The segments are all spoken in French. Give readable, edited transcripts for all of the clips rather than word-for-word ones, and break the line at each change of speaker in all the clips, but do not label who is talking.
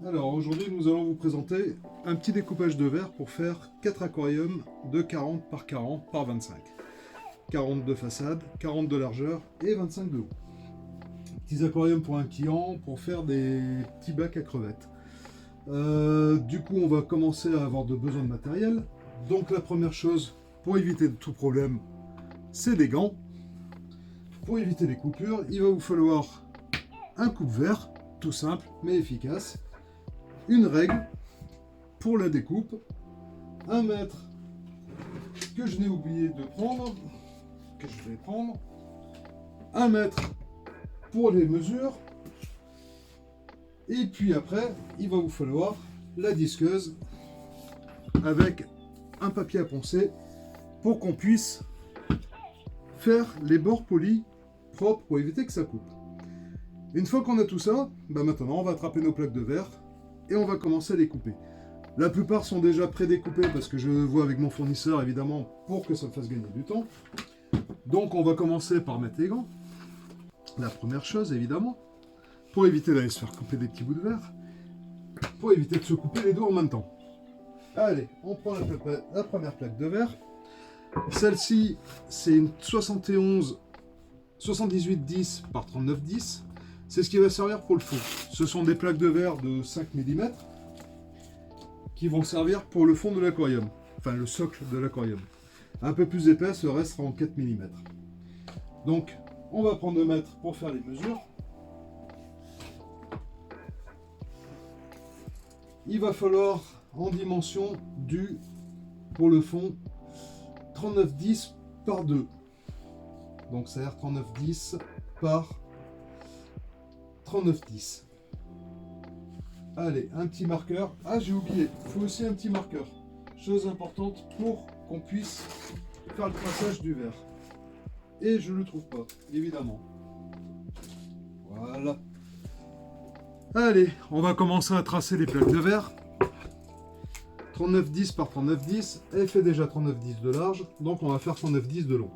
Alors aujourd'hui nous allons vous présenter un petit découpage de verre pour faire 4 aquariums de 40 par 40 par 25. 40 de façade, 40 de largeur et 25 de haut. Petits aquariums pour un client pour faire des petits bacs à crevettes. Du coup on va commencer à avoir besoin de matériel. Donc la première chose pour éviter tout problème, c'est des gants. Pour éviter les coupures, il va vous falloir un coupe-verre, tout simple mais efficace. Une règle pour la découpe, un mètre que je n'ai oublié de prendre, que je vais prendre, un mètre pour les mesures, et puis après il va vous falloir la disqueuse avec un papier à poncer pour qu'on puisse faire les bords polis propres pour éviter que ça coupe. Une fois qu'on a tout ça, maintenant on va attraper nos plaques de verre et on va commencer à les couper. La plupart sont déjà pré-découpés parce que je vois avec mon fournisseur évidemment pour que ça me fasse gagner du temps. Donc on va commencer par mettre les gants. La première chose évidemment, pour éviter d'aller se faire couper des petits bouts de verre, pour éviter de se couper les doigts en même temps. Allez, on prend la première plaque de verre. Celle-ci c'est une 78-10 par 39-10. C'est ce qui va servir pour le fond. Ce sont des plaques de verre de 5 mm qui vont servir pour le fond de l'aquarium, enfin le socle de l'aquarium. Un peu plus épaisse, le reste sera en 4 mm. Donc, on va prendre le mètre pour faire les mesures. Il va falloir en dimension pour le fond, 39-10 par 2. Donc, ça va être 39-10 par 39-10. Allez, un petit marqueur. Ah, j'ai oublié, il faut aussi un petit marqueur. Chose importante pour qu'on puisse faire le traçage du verre. Et je ne le trouve pas, évidemment. Voilà. Allez, on va commencer à tracer les plaques de verre. 39-10 par 39-10. Elle fait déjà 39-10 de large, donc on va faire 39-10 de long.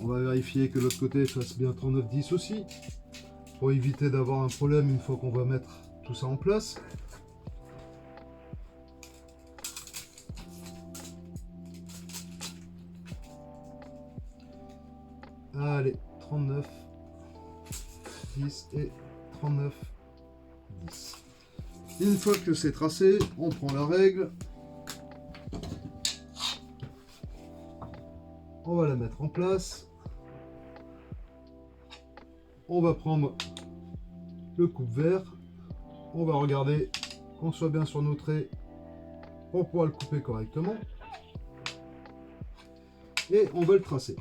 On va vérifier que l'autre côté fasse bien 39-10 aussi, pour éviter d'avoir un problème une fois qu'on va mettre tout ça en place. Allez, 39, 10 et 39, 10. Une fois que c'est tracé, on prend la règle. On va la mettre en place. On va prendre le coupe-verre. On va regarder qu'on soit bien sur nos traits pour pouvoir le couper correctement. Et on va le tracer.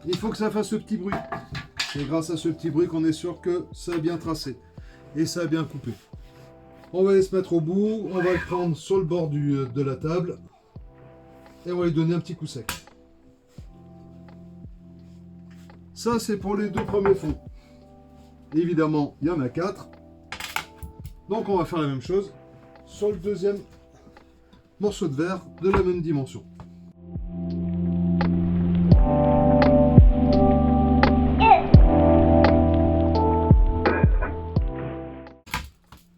Il faut que ça fasse ce petit bruit. C'est grâce à ce petit bruit qu'on est sûr que ça a bien tracé. Et ça a bien coupé. On va aller se mettre au bout. On va le prendre sur le bord de la table. Et on va lui donner un petit coup sec. Ça, c'est pour les deux premiers fonds. Évidemment, il y en a 4. Donc, on va faire la même chose sur le deuxième morceau de verre de la même dimension.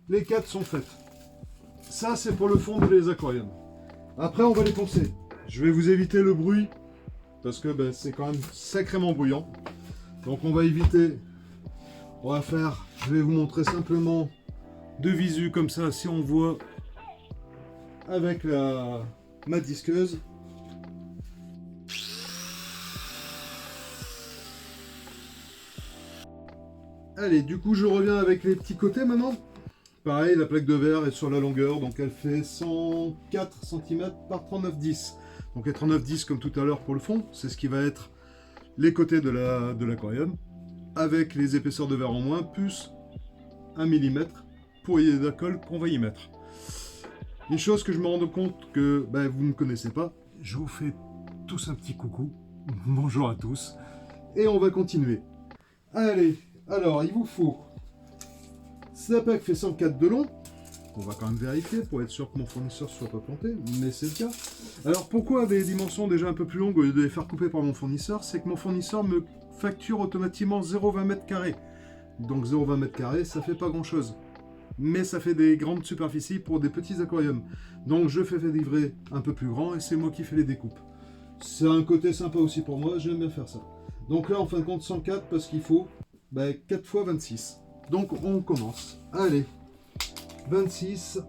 Les 4 sont faites. Ça, c'est pour le fond des aquariums. Après, on va les poncer. Je vais vous éviter le bruit parce que c'est quand même sacrément bruyant. Donc on va éviter, je vais vous montrer simplement de visu comme ça si on voit avec ma disqueuse. Allez, du coup je reviens avec les petits côtés maintenant. Pareil, la plaque de verre est sur la longueur, donc elle fait 104 cm par 39-10. Donc les 39-10 comme tout à l'heure pour le fond, c'est ce qui va être les côtés de l'aquarium, avec les épaisseurs de verre en moins, plus 1 mm pour la colle qu'on va y mettre. Une chose que je me rends compte que vous ne connaissez pas, je vous fais tous un petit coucou, bonjour à tous, et on va continuer. Allez, alors il vous faut, la plaque fait 104 de long, on va quand même vérifier pour être sûr que mon fournisseur ne soit pas planté, mais c'est le cas. Alors pourquoi des dimensions déjà un peu plus longues au lieu de les faire couper par mon fournisseur? C'est que mon fournisseur me facture automatiquement 0,20 m². Donc 0,20 m², ça fait pas grand chose. Mais ça fait des grandes superficies pour des petits aquariums. Donc je fais livrer un peu plus grand et c'est moi qui fais les découpes. C'est un côté sympa aussi pour moi, j'aime bien faire ça. Donc là en fin de compte 104 parce qu'il faut 4 x 26. Donc on commence. Allez, 26,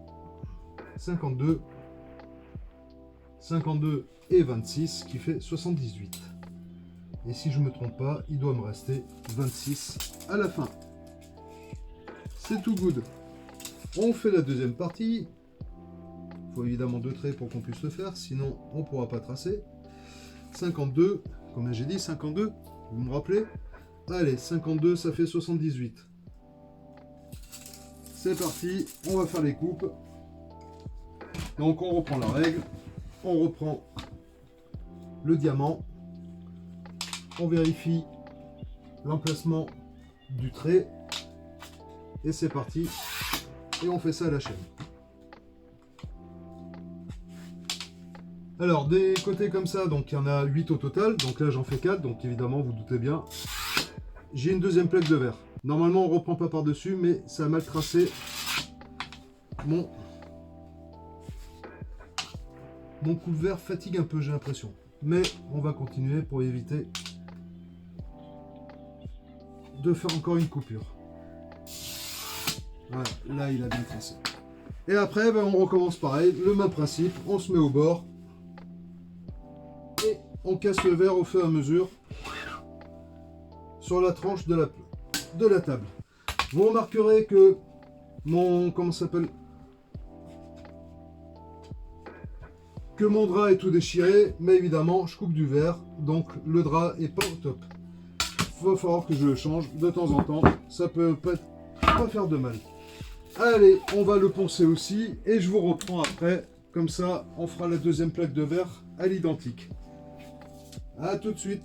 52, 52 et 26 qui fait 78. Et si je ne me trompe pas, il doit me rester 26 à la fin. C'est tout good. On fait la deuxième partie. Il faut évidemment 2 traits pour qu'on puisse le faire, sinon on ne pourra pas tracer. 52, comme j'ai dit, 52, vous me rappelez? Allez, 52, ça fait 78. C'est parti, on va faire les coupes. Donc on reprend la règle, on reprend le diamant, on vérifie l'emplacement du trait, et c'est parti, et on fait ça à la chaîne. Alors des côtés comme ça, donc il y en a 8 au total, donc là j'en fais 4, donc évidemment vous doutez bien, j'ai une deuxième plaque de verre. Normalement on reprend pas par dessus, mais ça a mal tracé mon coupe-verre fatigue un peu, j'ai l'impression. Mais on va continuer pour éviter de faire encore une coupure. Voilà, là il a bien tracé. Et après on recommence pareil, le même principe, on se met au bord et on casse le verre au fur et à mesure sur la tranche de la table. Vous remarquerez que mon mon drap est tout déchiré, mais évidemment je coupe du verre, donc le drap est pas au top. Il va falloir que je le change de temps en temps, ça peut pas faire de mal. Allez, on va le poncer aussi et je vous reprends après, comme ça on fera la deuxième plaque de verre à l'identique. A tout de suite.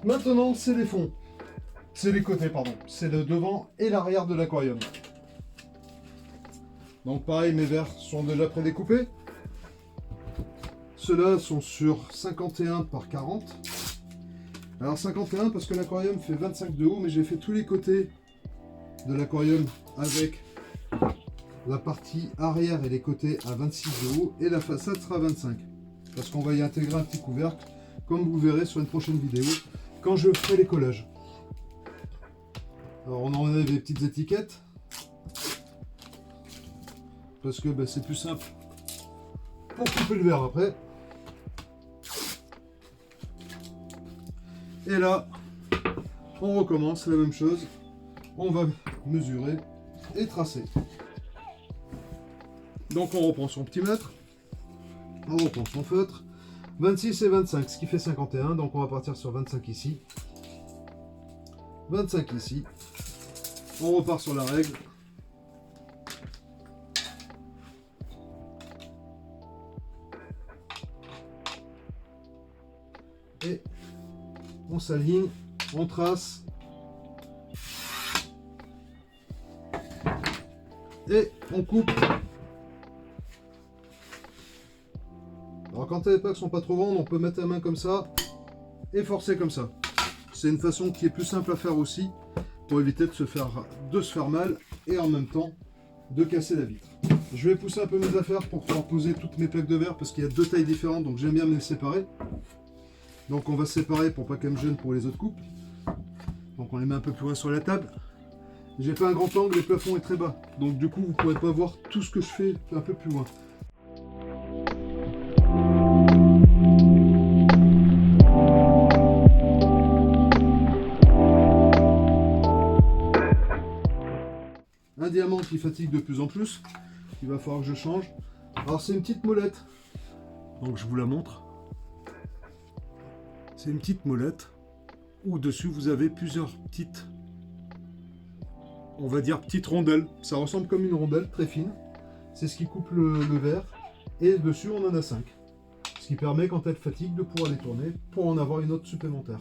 Maintenant, c'est les fonds. C'est les côtés, pardon. C'est le devant et l'arrière de l'aquarium. Donc pareil, mes verres sont déjà prédécoupés. Ceux-là sont sur 51 par 40. Alors 51 parce que l'aquarium fait 25 de haut, mais j'ai fait tous les côtés de l'aquarium avec la partie arrière et les côtés à 26 de haut, et la façade sera 25. Parce qu'on va y intégrer un petit couvercle, comme vous verrez sur une prochaine vidéo, quand je ferai les collages. Alors on enlève les petites étiquettes parce que c'est plus simple pour couper le verre après. Et là on recommence la même chose, on va mesurer et tracer. Donc on reprend son petit mètre, on reprend son feutre, 26 et 25, ce qui fait 51, donc on va partir sur 25 ici, 25 ici, on repart sur la règle, et on s'aligne, on trace, et on coupe. Alors quand les plaques sont pas trop grandes, on peut mettre la main comme ça et forcer comme ça. C'est une façon qui est plus simple à faire aussi pour éviter de se faire mal et en même temps de casser la vitre. Je vais pousser un peu mes affaires pour pouvoir poser toutes mes plaques de verre parce qu'il y a deux tailles différentes, donc j'aime bien me les séparer. Donc on va se séparer pour pas qu'elles me gênent pour les autres coupes. Donc on les met un peu plus loin sur la table. J'ai fait un grand angle, le plafond est très bas, donc du coup vous ne pourrez pas voir tout ce que je fais un peu plus loin. Un diamant qui fatigue de plus en plus. Il va falloir que je change. Alors c'est une petite molette. Donc je vous la montre. C'est une petite molette où dessus vous avez plusieurs petites, on va dire petites rondelles. Ça ressemble comme une rondelle très fine. C'est ce qui coupe le verre. Et dessus on en a 5. Ce qui permet quand elle fatigue de pouvoir les tourner pour en avoir une autre supplémentaire.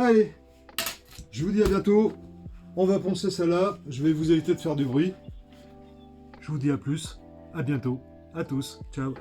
Allez, je vous dis à bientôt. On va poncer celle-là. Je vais vous éviter de faire du bruit. Je vous dis à plus. À bientôt. À tous. Ciao.